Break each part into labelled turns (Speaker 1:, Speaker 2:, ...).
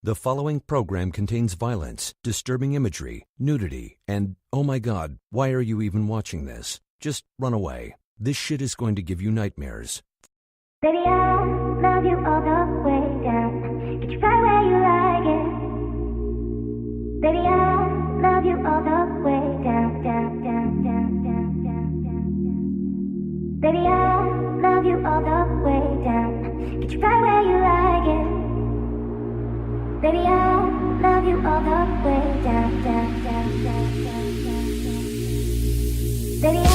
Speaker 1: The following program contains violence, disturbing imagery, nudity, and, oh my God, why are you even watching this? Just run away. This shit is going to give you nightmares.
Speaker 2: Baby, I love you all the way down. Get you right where you like it. Baby, I love you all the way down, down, down, down, down, down, down. Baby, I love you all the way down. Get you right where you like it. Baby, I love you all the way down, down, down, down, down, down, down. Baby, I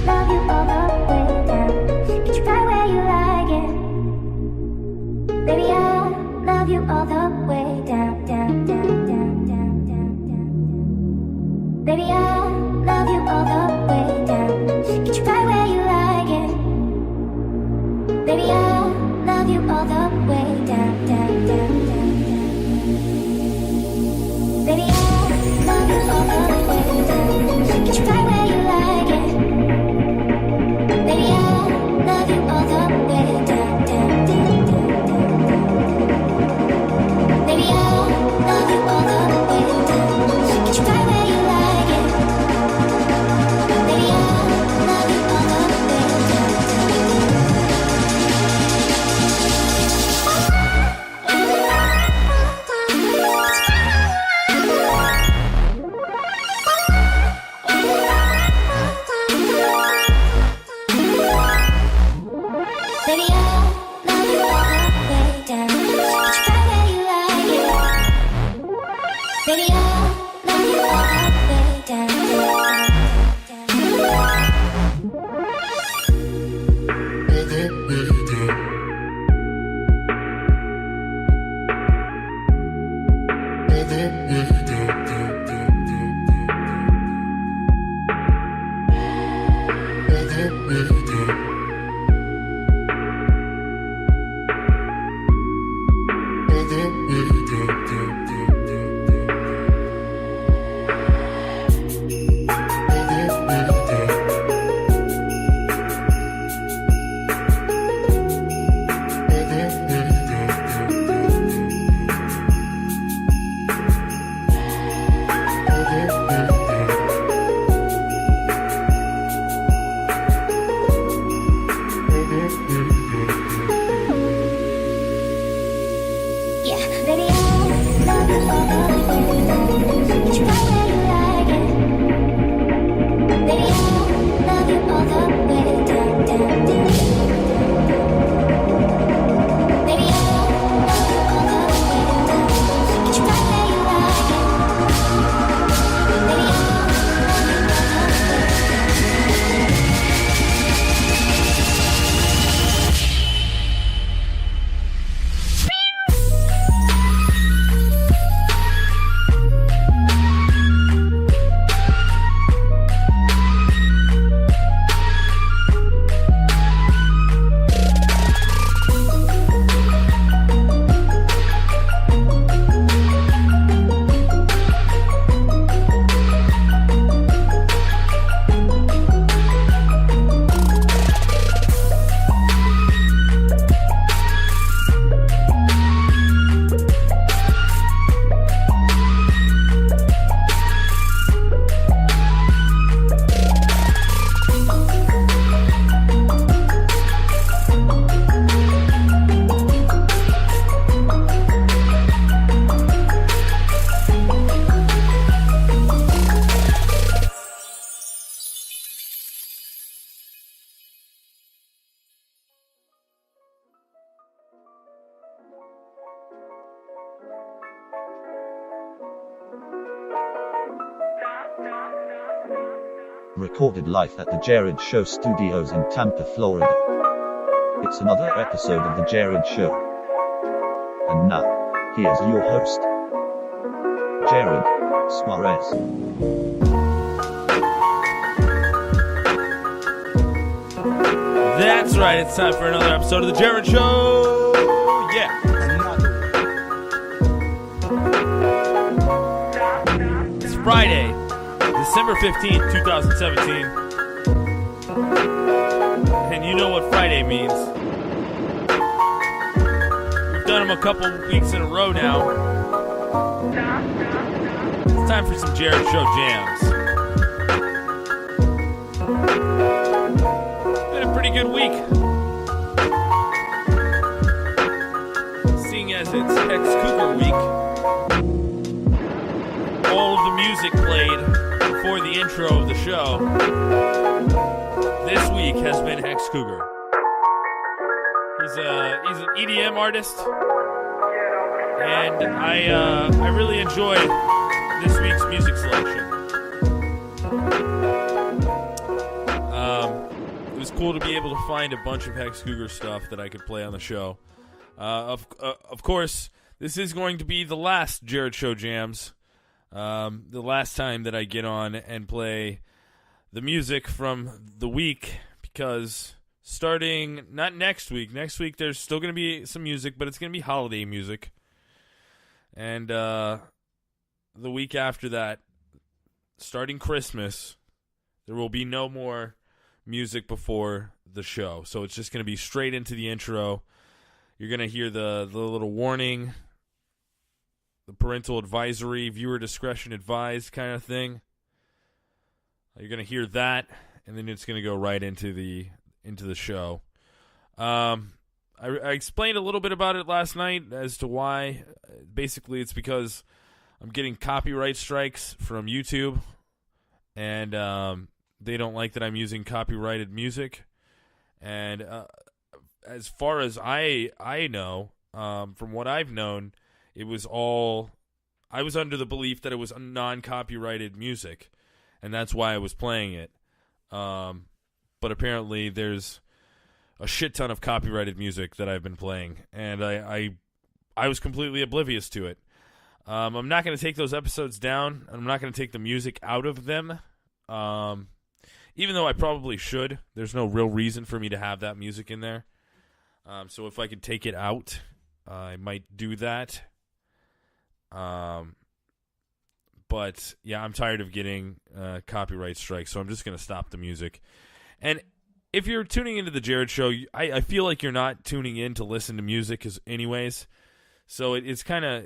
Speaker 2: love you all the way down. Get you right where you like it. Baby, I love you all the way down, down, down, down, down, down, down. Baby, I love you all the way down. Get you right where you like it. Baby, I love you all the way down, down, down, down, down. Baby, I love you all the way down. Get you right where you like it. Baby, I love you all the way down, down, down, down, down, down. Baby, I love you all the way down. Get you right where you like it. Baby, I love you all the way down, down, Baby, I love you all the way down. Get you right where you like it. Baby, I love you all the way down, down, down,
Speaker 3: Recorded live at the Jerrad Show Studios in Tampa, Florida. It's another episode of the Jerrad Show. And now, here's your host, Jerrad Suarez.
Speaker 4: That's right, it's time for another episode of the Jerrad Show. Yeah. It's Friday, December 15th, 2017. And you know what Friday means. We've done them a couple weeks in a row now. It's time for some Jerrad Show Jams. Been a pretty good week. Seeing as it's Hex Cougar week, all of the music played before the intro of the show this week has been Hex Cougar. He's an EDM artist, and I really enjoy this week's music selection. It was cool to be able to find a bunch of Hex Cougar stuff that I could play on the show. Of course, this is going to be the last Jerrad Show Jams. The last time that I get on and play the music from the week, because starting, not next week there's still going to be some music, but it's going to be holiday music. And the week after that, starting Christmas, there will be no more music before the show. So it's just going to be straight into the intro. You're going to hear the little warning, the parental advisory, viewer discretion advised kind of thing. You're going to hear that, and then it's going to go right into the show. I explained a little bit about it last night as to why. Basically, it's because I'm getting copyright strikes from YouTube, and they don't like that I'm using copyrighted music. And as far as I know, from what I've known, I was under the belief that it was non-copyrighted music, and that's why I was playing it. But apparently there's a shit ton of copyrighted music that I've been playing, and I was completely oblivious to it. I'm not going to take those episodes down. I'm not going to take the music out of them, even though I probably should. There's no real reason for me to have that music in there. So if I could take it out, I might do that. But yeah, I'm tired of getting copyright strikes, so I'm just going to stop the music. And if you're tuning into the Jerrad Show, I feel like you're not tuning in to listen to music anyways. So it's kind of,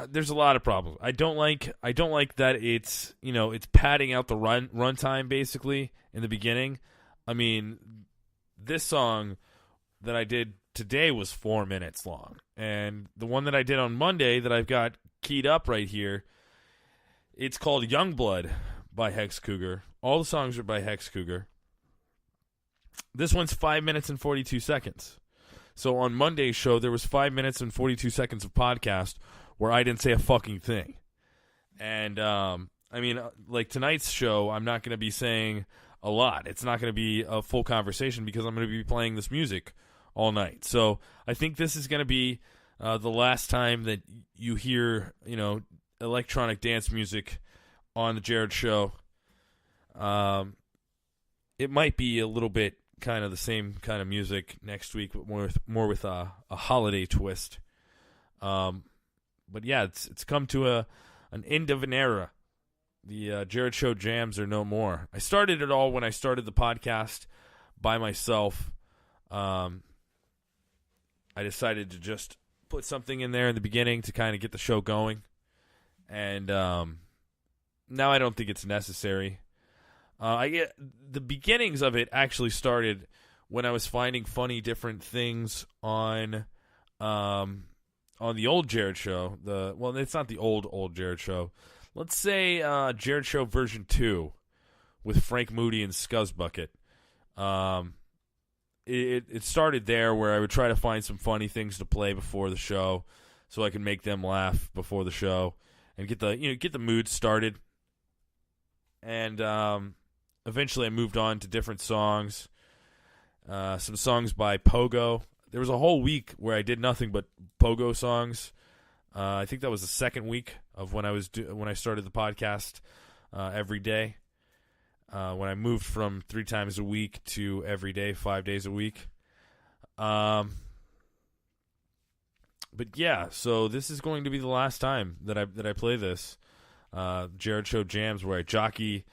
Speaker 4: there's a lot of problems. I don't like that it's padding out the runtime basically in the beginning. I mean, this song that I did today was 4 minutes long, and the one that I did on Monday that I've got keyed up right here, it's called Youngblood by Hex Cougar. All the songs are by Hex Cougar. This one's 5 minutes and 42 seconds. So on Monday's show, there was 5 minutes and 42 seconds of podcast where I didn't say a fucking thing. And, like tonight's show, I'm not going to be saying a lot. It's not going to be a full conversation because I'm going to be playing this music all night. So I think this is going to be the last time that you hear, electronic dance music on the Jerrad Show. It might be a little bit kind of the same kind of music next week, but more with a holiday twist. But yeah, it's come to an end of an era. The Jerrad Show Jams are no more. I started it all when I started the podcast by myself. I decided to just put something in there in the beginning to kind of get the show going. And now I don't think it's necessary. The beginnings of it actually started when I was finding funny different things on the old Jerrad Show. It's not the old Jerrad Show. Let's say Jerrad Show version 2 with Frank Moody and Scuzzbucket. It started there where I would try to find some funny things to play before the show so I can make them laugh before the show and get the mood started. And eventually I moved on to different songs. Some songs by Pogo. There was a whole week where I did nothing but Pogo songs. I think that was the second week of when I started the podcast every day. When I moved from 3 times a week to every day, 5 days a week. But yeah, so this is going to be the last time that I play this Jerrad Show Jams, where I jockey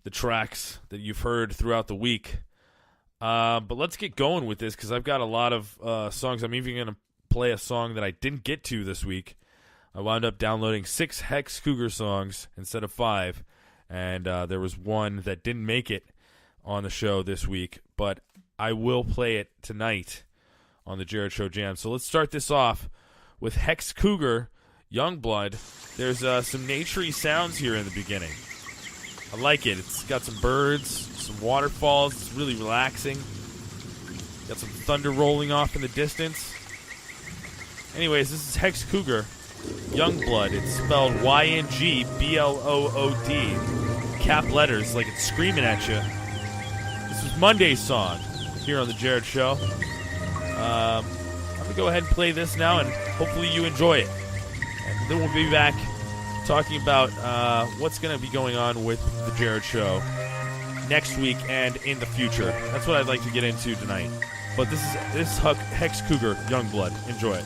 Speaker 4: the tracks that you've heard throughout the week. But let's get going with this because I've got a lot of songs. I'm even going to play a song that I didn't get to this week. I wound up downloading 6 Hex Cougar songs instead of 5, and there was one that didn't make it on the show this week, but I will play it tonight on the Jerrad Show Jams. So let's start this off with Hex Cougar, Youngblood. There's some naturey sounds here in the beginning. I like it. It's got some birds, some waterfalls. It's really relaxing. Got some thunder rolling off in the distance. Anyways, this is Hex Cougar, Youngblood. It's spelled YNGBLOOD. Cap letters, like it's screaming at you. This is Monday's song here on the Jerrad Show. I'm going to go ahead and play this now, and hopefully you enjoy it. And then we'll be back talking about what's going to be going on with the Jerrad Show next week and in the future. That's what I'd like to get into tonight. But this is Hex Cougar, Youngblood. Enjoy it.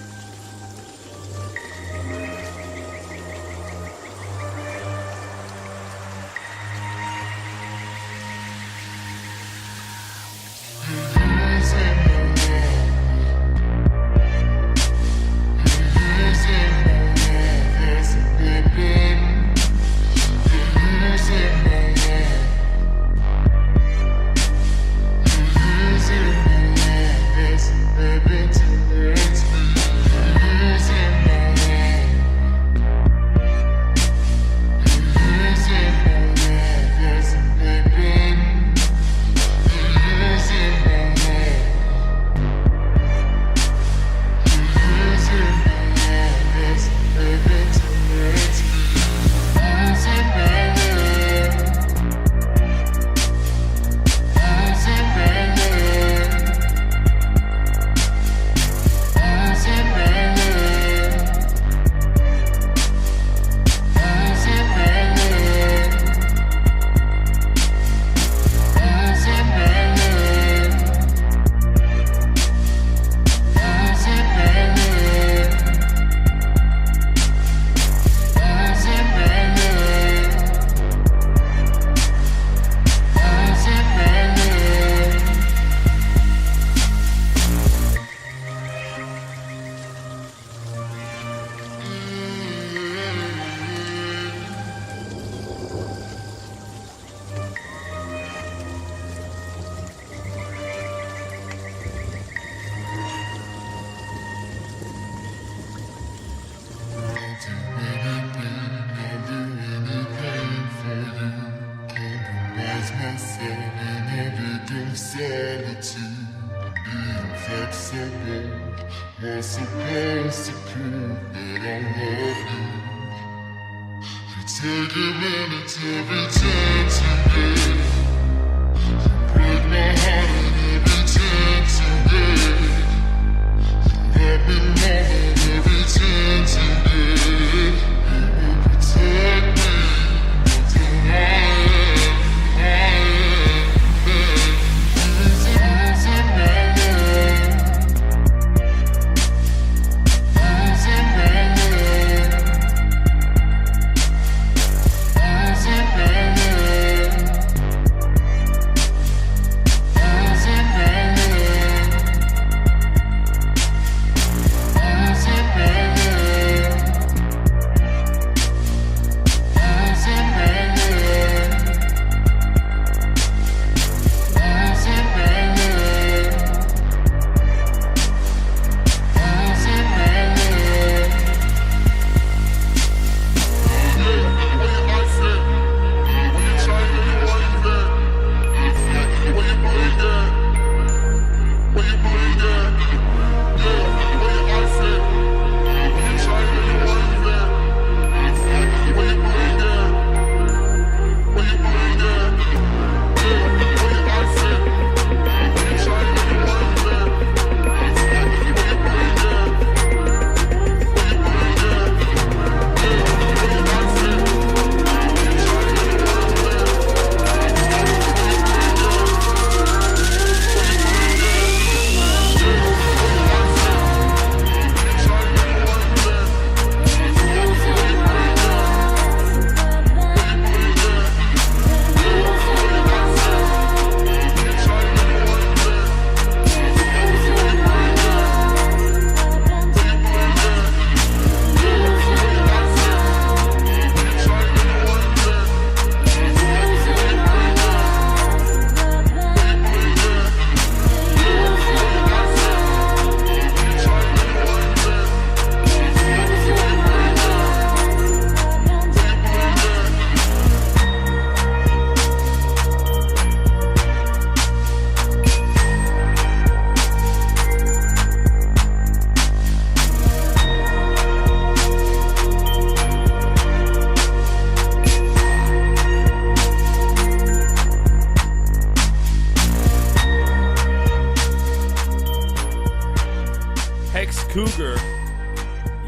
Speaker 4: Hex Cougar,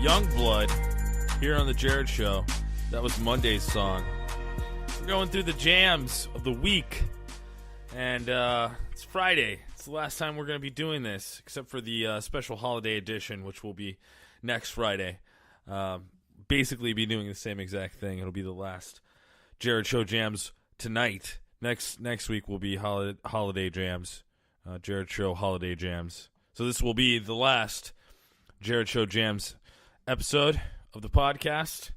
Speaker 4: Youngblood, here on the Jerrad Show. That was Monday's song. We're going through the jams of the week, and it's Friday. It's the last time we're going to be doing this, except for the special holiday edition, which will be next Friday. Basically be doing the same exact thing. It'll be the last Jerrad Show Jams tonight. Next week will be holiday jams, Jerrad Show holiday jams. So this will be the last Jerrad Show Jams episode of the podcast.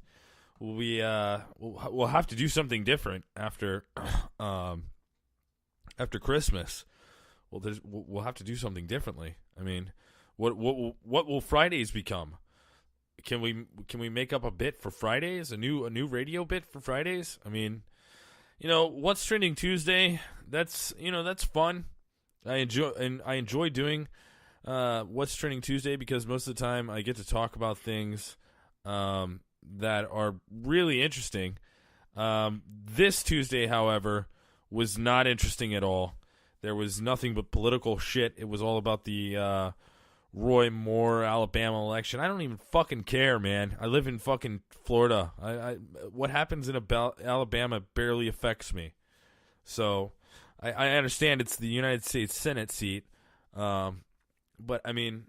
Speaker 4: We'll have to do something different after Christmas. We'll have to do something differently. I mean, what will Fridays become? Can we make up a bit for Fridays? A new radio bit for Fridays? I mean, what's trending Tuesday? That's fun. I enjoy doing what's trending Tuesday because most of the time I get to talk about things that are really interesting. This Tuesday, however, was not interesting at all. There was nothing but political shit. It was all about the Roy Moore, Alabama election. I don't even fucking care, man. I live in fucking Florida. What happens in Alabama barely affects me. So I understand it's the United States Senate seat, but I mean,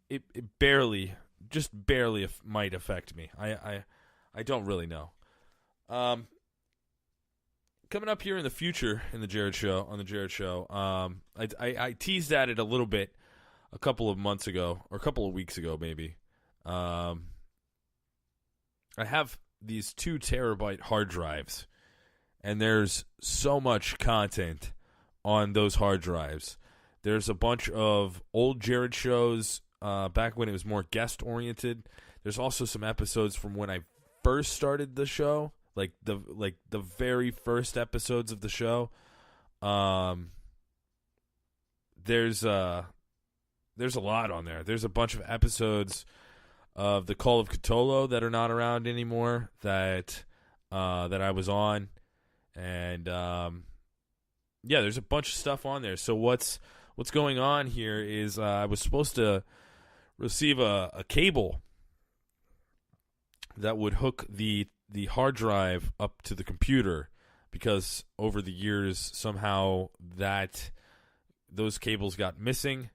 Speaker 4: it barely, just barely might affect me. I don't really know. Coming up here in the future in the Jerrad Show, on the Jerrad Show, I teased at it a little bit a couple of months ago, or a couple of weeks ago, maybe. I have these 2 terabyte hard drives, and there's so much content on those hard drives. There's a bunch of old Jerrad shows back when it was more guest-oriented. There's also some episodes from when I first started the show, like the very first episodes of the show. There's a lot on there. There's a bunch of episodes of the Call of Cthulhu that are not around anymore that I was on, and there's a bunch of stuff on there. So what's going on here is I was supposed to receive a cable that would hook the hard drive up to the computer, because over the years somehow those cables got missing.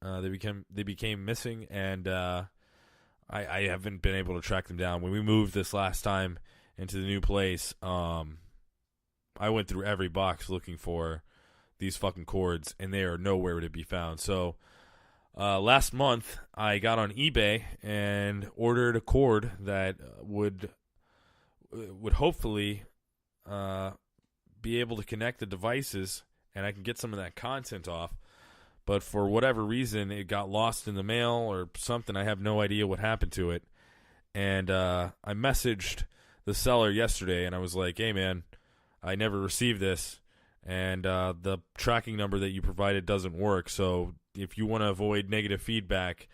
Speaker 4: They became missing, and I haven't been able to track them down. When we moved this last time into the new place, I went through every box looking for these fucking cords, and they are nowhere to be found. So last month, I got on eBay and ordered a cord that would hopefully be able to connect the devices, and I can get some of that content off. But for whatever reason, it got lost in the mail or something. I have no idea what happened to it. And I messaged the seller yesterday, and I was like, hey, man, I never received this. And the tracking number that you provided doesn't work. So if you want to avoid negative feedback,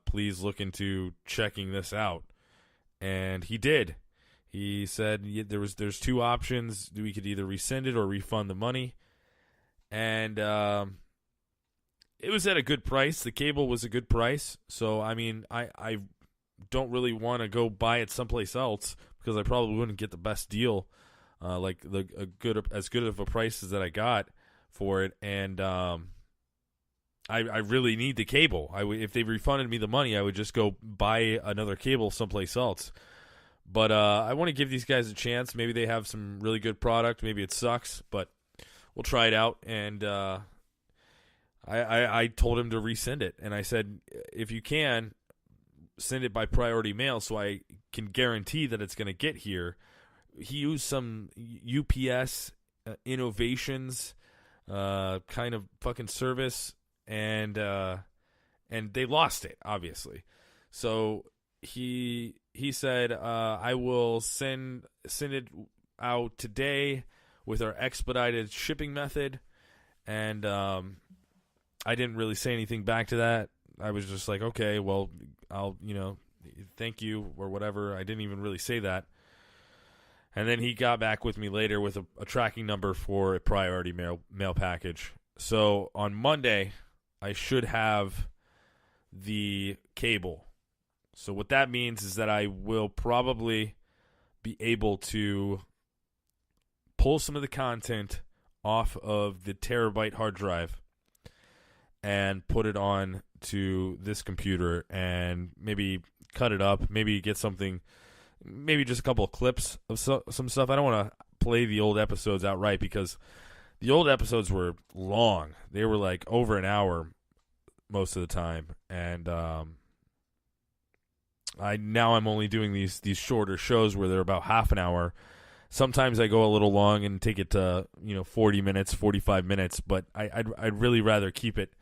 Speaker 4: please look into checking this out. And he did. He said there's 2 options. We could either resend it or refund the money. And it was at a good price. The cable was a good price. So, I mean, I don't really want to go buy it someplace else because I probably wouldn't get the best deal, as good of a price as that I got for it. And I really need the cable. If they refunded me the money, I would just go buy another cable someplace else. But I want to give these guys a chance. Maybe they have some really good product. Maybe it sucks, but we'll try it out. And I told him to resend it, and I said, if you can, send it by priority mail so I can guarantee that it's going to get here. He used some UPS innovations kind of fucking service, and they lost it, obviously. So he said, I will send it out today with our expedited shipping method, and I didn't really say anything back to that. I was just like, okay, well, I'll, thank you or whatever. I didn't even really say that. And then he got back with me later with a tracking number for a priority mail package. So on Monday, I should have the cable. So what that means is that I will probably be able to pull some of the content off of the terabyte hard drive and put it on to this computer and maybe cut it up, maybe get something, maybe just a couple of clips of some stuff. I don't want to play the old episodes outright because the old episodes were long. They were like over an hour most of the time, and I'm only doing these shorter shows where they're about half an hour. Sometimes I go a little long and take it to 40 minutes, 45 minutes, but I'd really rather keep it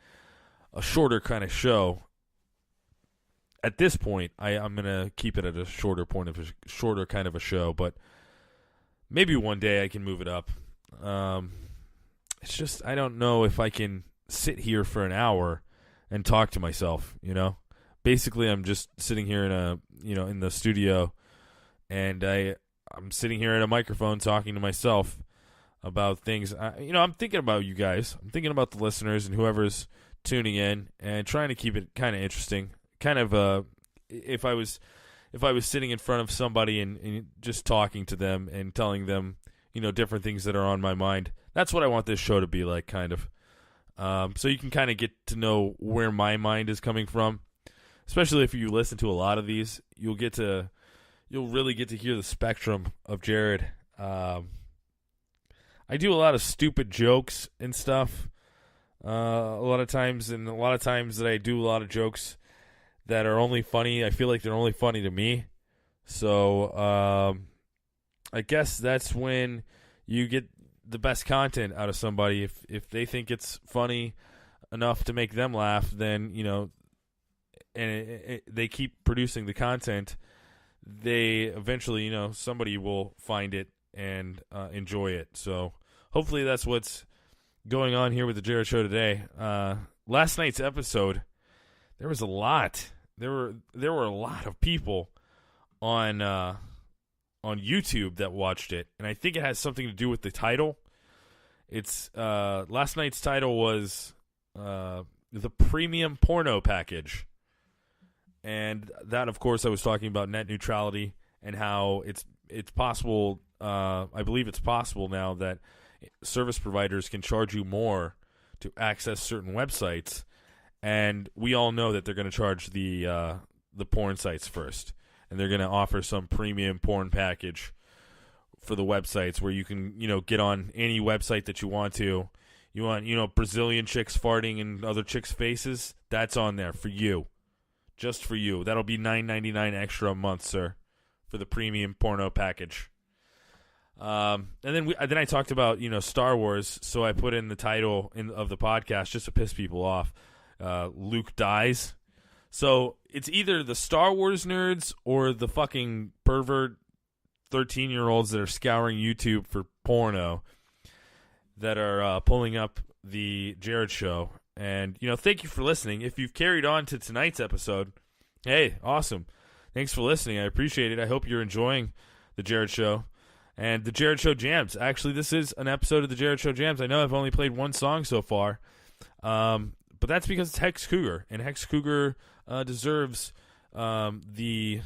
Speaker 4: a shorter kind of show. At this point, I'm gonna keep it at a shorter kind of a show, but maybe one day I can move it up. It's just I don't know if I can sit here for an hour and talk to myself. Basically, I'm just sitting here in the studio, and I'm sitting here at a microphone talking to myself about things. I'm thinking about you guys. I'm thinking about the listeners and whoever's tuning in, and trying to keep it kind of interesting. Kind of if I was sitting in front of somebody and just talking to them and telling them different things that are on my mind. That's what I want this show to be like, kind of. So you can kind of get to know where my mind is coming from. Especially if you listen to a lot of these, you'll really get to hear the spectrum of Jerrad. I do a lot of stupid jokes and stuff. A lot of times that I do a lot of jokes that are only funny. I feel like they're only funny to me. So I guess that's when you get the best content out of somebody. If they think it's funny enough to make them laugh, then and they keep producing the content, they eventually, somebody will find it and enjoy it. So hopefully that's what's going on here with the Jerrad Show today. Last night's episode, there was a lot. There were a lot of people on YouTube that watched it, and I think it has something to do with the title. It's last night's title was the premium porno package. And that, of course, I was talking about net neutrality and how it's possible. I believe it's possible now that service providers can charge you more to access certain websites, and we all know that they're going to charge the porn sites first, and they're going to offer some premium porn package for the websites where you can get on any website that you want to. You want Brazilian chicks farting in other chicks' faces? That's on there for you. Just for you. That'll be $9.99 extra a month, sir, for the premium porno package. And then I talked about Star Wars, so I put in the title of the podcast just to piss people off. Luke dies. So it's either the Star Wars nerds or the fucking pervert 13-year-olds that are scouring YouTube for porno that are pulling up the Jerrad Show. And, thank you for listening. If you've carried on to tonight's episode, hey, awesome. Thanks for listening. I appreciate it. I hope you're enjoying the Jerrad Show and the Jerrad Show Jams. Actually, this is an episode of the Jerrad Show Jams. I know I've only played one song so far, but that's because it's Hex Cougar, and Hex Cougar deserves the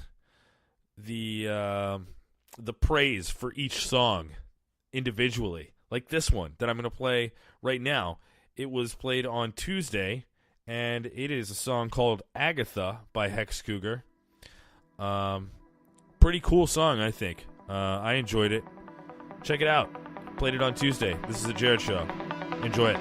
Speaker 4: praise for each song individually, like this one that I'm going to play right now. It was played on Tuesday, and it is a song called Agatha by Hex Cougar. Pretty cool song, I think. I enjoyed it. Check it out. Played it on Tuesday. This is the Jerrad Show. Enjoy it.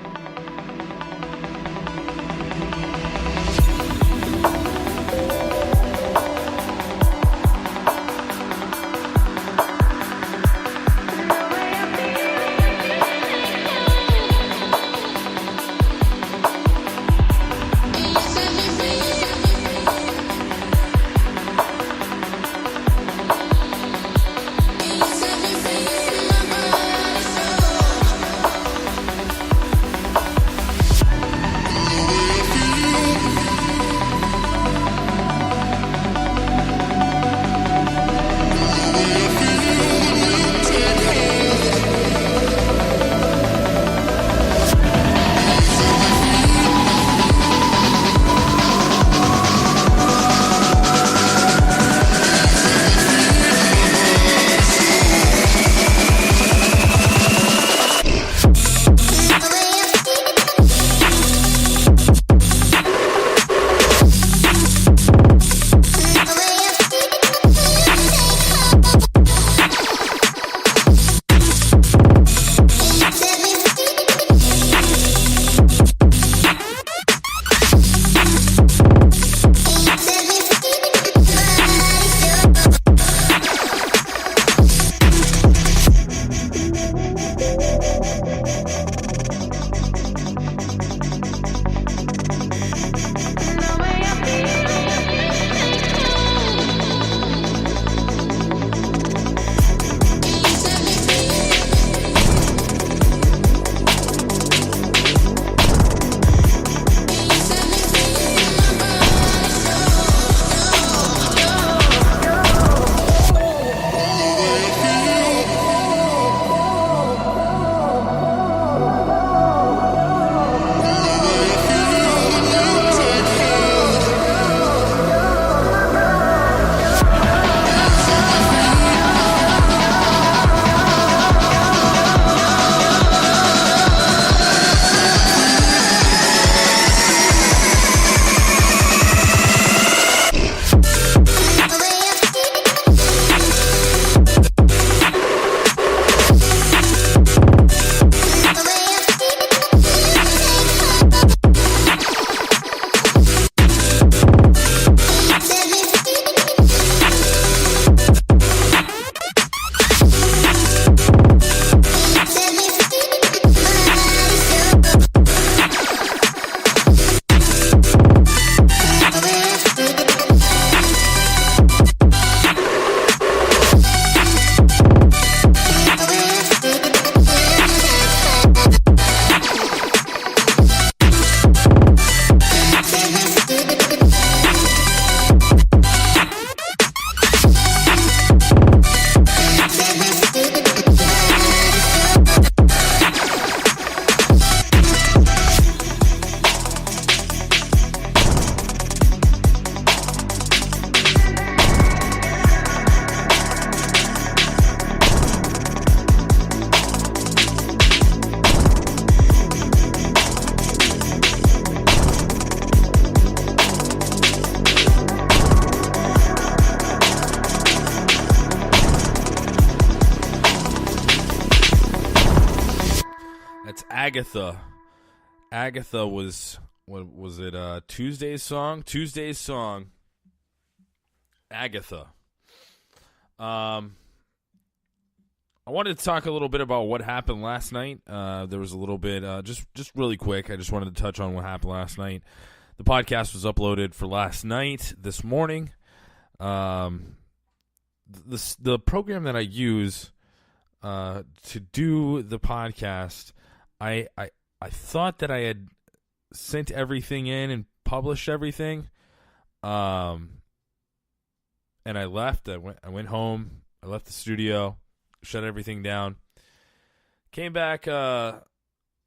Speaker 4: Agatha. Agatha was, what was it, Tuesday's song? Tuesday's song, Agatha. I wanted to talk a little bit about what happened last night. There was a little bit, just really quick, I just wanted to touch on what happened last night. The podcast was uploaded for last night, this morning. The program that I use to do the podcast, I thought that I had sent everything in and published everything, and I left. I went home. I left the studio, shut everything down. Came back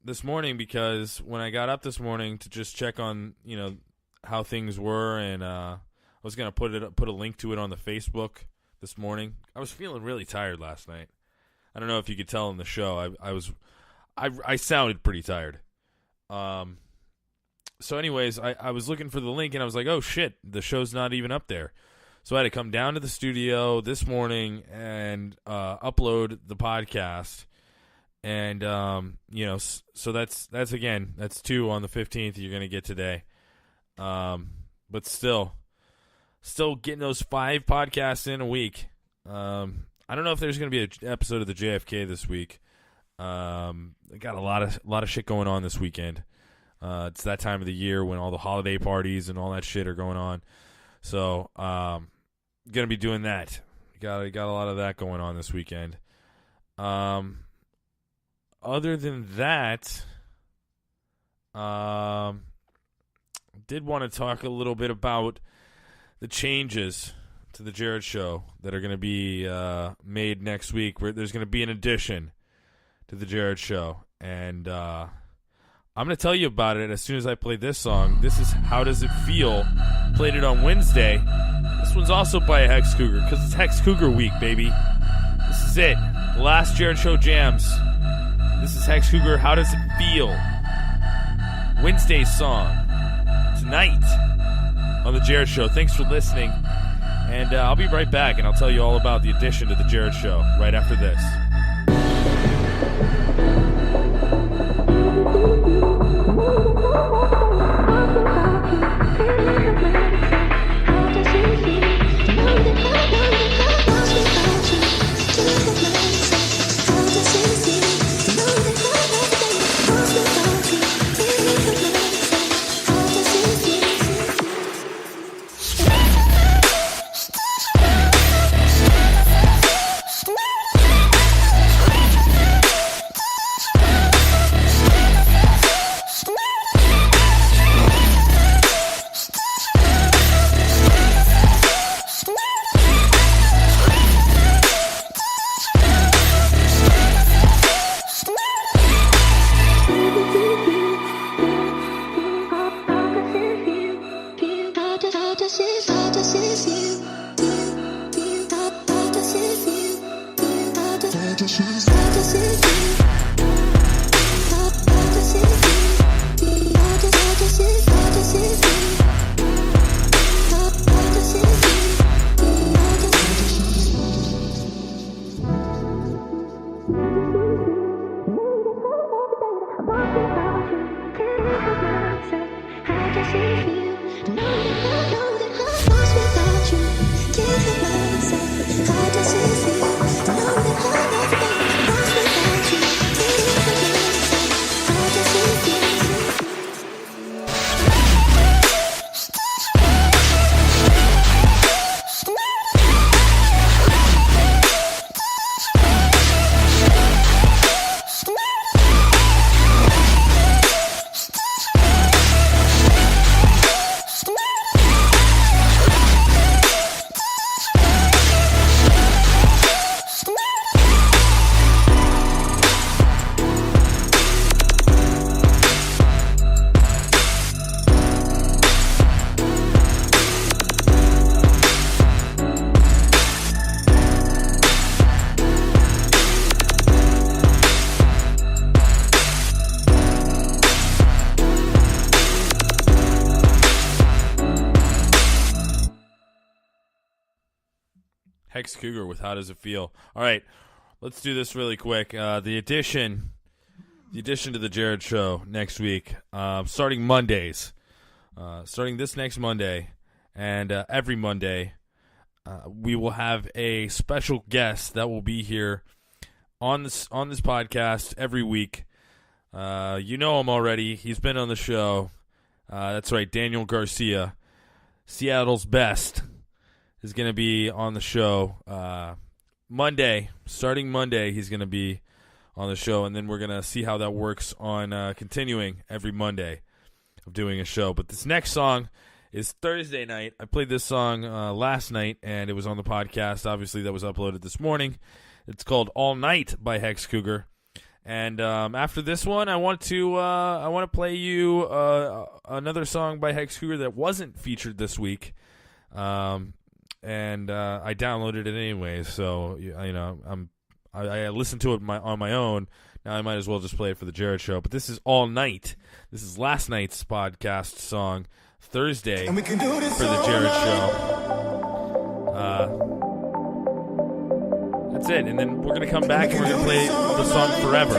Speaker 4: this morning because when I got up this morning to just check on how things were, and I was gonna put a link to it on the Facebook this morning. I was feeling really tired last night. I don't know if you could tell in the show. I sounded pretty tired. So anyways, I was looking for the link, and I was like, oh shit, the show's not even up there. So I had to come down to the studio this morning and upload the podcast. And, so that's 2 on the 15th you're going to get today. But still getting those 5 podcasts in a week. I don't know if there's going to be an episode of the JFK this week. I got a lot of shit going on this weekend. It's that time of the year when all the holiday parties and all that shit are going on. So, gonna be doing that. Got a lot of that going on this weekend. Other than that, did want to talk a little bit about the changes to the Jerrad Show that are going to be made next week. Where there's going to be an addition to the Jerrad Show, and I'm going to tell you about it as soon as I play this song. This is How Does It Feel? Played it on Wednesday. This one's also by a Hex Cougar because it's Hex Cougar week, baby. This is it. The last Jerrad Show Jams. This is Hex Cougar. How Does It Feel? Wednesday's song tonight on the Jerrad Show. Thanks for listening. And I'll be right back, and I'll tell you all about the addition to the Jerrad Show right after this. Hex Cougar with How Does It Feel? All right, let's do this really quick. The addition the addition to the Jerrad Show next week, starting Mondays. Starting this next Monday and every Monday, we will have a special guest that will be here on this podcast every week. You know him already. He's been on the show. That's right, Daniel Garcia, Seattle's best, is going to be on the show Monday. Starting Monday, he's going to be on the show, and then we're going to see how that works on continuing every Monday of doing a show. But this next song is Thursday night. I played this song last night, and it was on the podcast, obviously, that was uploaded this morning. It's called All Night by Hex Cougar. And after this one, I want to play you another song by Hex Cougar that wasn't featured this week, and I downloaded it anyways. So I listened to it on my own. Now I might as well just play it for the Jerrad Show. But this is All Night. This is last night's podcast song, Thursday, for the Jerrad Show. That's it. And then we're going to come back and we're going to play the song Forever.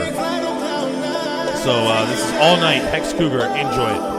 Speaker 4: So this is All Night, Hex Cougar. Enjoy it.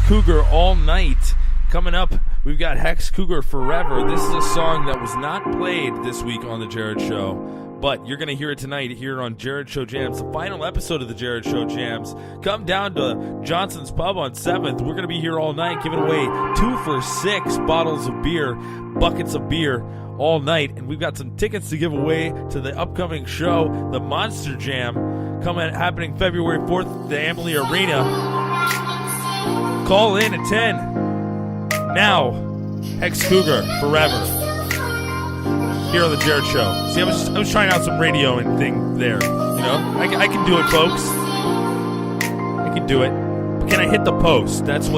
Speaker 4: Cougar All Night. Coming up, we've got Hex Cougar Forever. This is a song that was not played this week on the Jerrad Show, But you're going to hear it tonight here on Jerrad Show Jams, the final episode of the Jerrad Show Jams. Come down to Johnson's Pub on 7th. We're going to be here all night giving away 2 for 6 bottles of beer, buckets of beer all night. And we've got some tickets to give away to the upcoming show, the Monster Jam, happening February 4th at the Amalie Arena. Call in at 10. Now, Hex Cougar, Forever. Here on the Jerrad Show. See, I was trying out some radio and thing there. You know, I can do it, folks. I can do it. But can I hit the post? That's the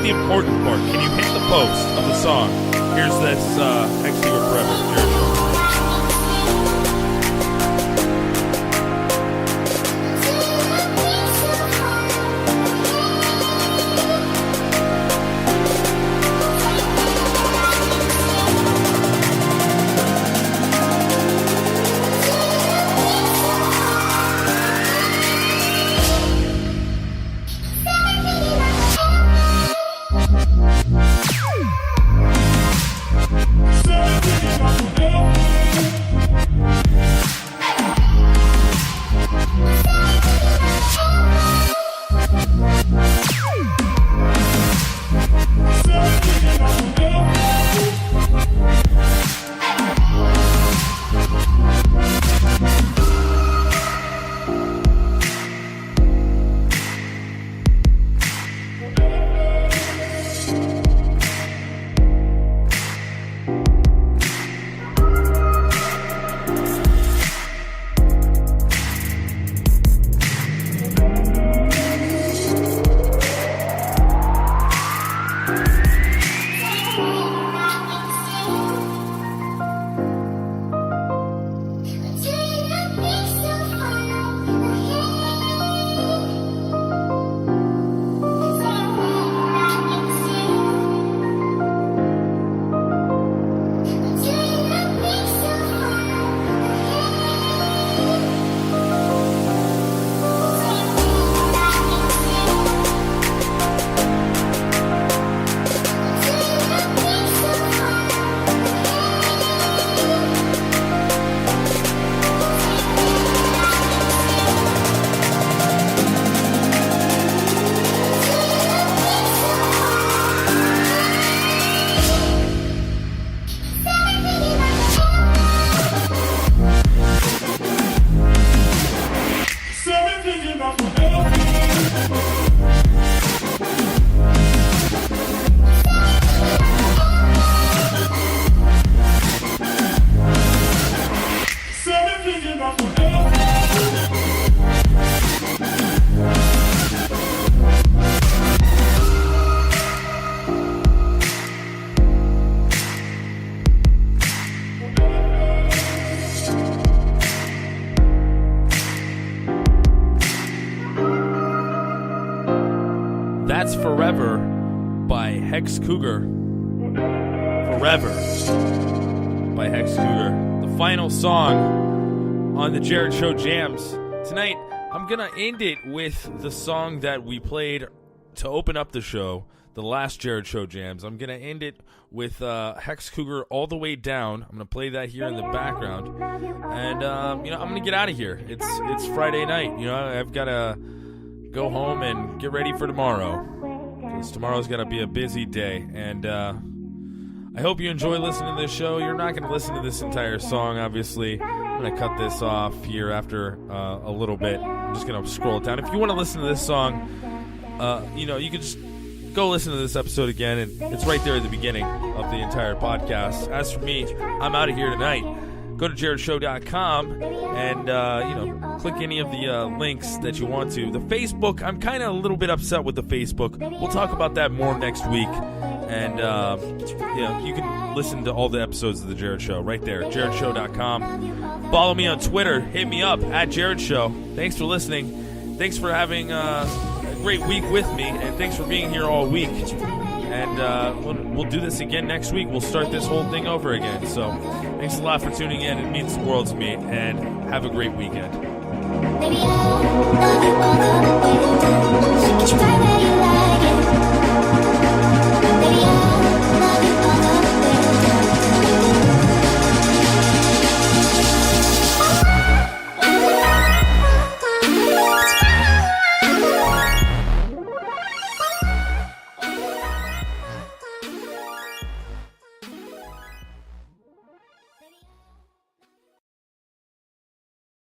Speaker 4: important part. Can you hit the post of the song? Here's this Hex Cougar Forever. Jerrad Show. That's Forever by Hex Cougar. Forever by Hex Cougar. The final song on the Jerrad Show Jams. Tonight, I'm going to end it with the song that we played to open up the show, the last Jerrad Show Jams. I'm going to end it with Hex Cougar All the Way Down. I'm going to play that here in the background. And, I'm going to get out of here. It's Friday night. I've got to go home and get ready for tomorrow, because tomorrow's going to be a busy day. And I hope you enjoy listening to this show. You're not going to listen to this entire song, obviously. I'm going to cut this off here after a little bit. I'm just going to scroll it down. If you want to listen to this song, you can just go listen to this episode again, and it's right there at the beginning of the entire podcast. As for me, I'm out of here tonight. Go to JerradShow.com and, click any of the links that you want to. The Facebook, I'm kind of a little bit upset with the Facebook. We'll talk about that more next week. And, you can listen to all the episodes of The Jerrad Show right there, JerradShow.com. Follow me on Twitter. Hit me up at Jerrad Show. Thanks for listening. Thanks for having a great week with me. And thanks for being here all week. And we'll do this again next week. We'll start this whole thing over again. So thanks a lot for tuning in. It means the world to me. And have a great weekend.
Speaker 2: Baby, I love you all the way down.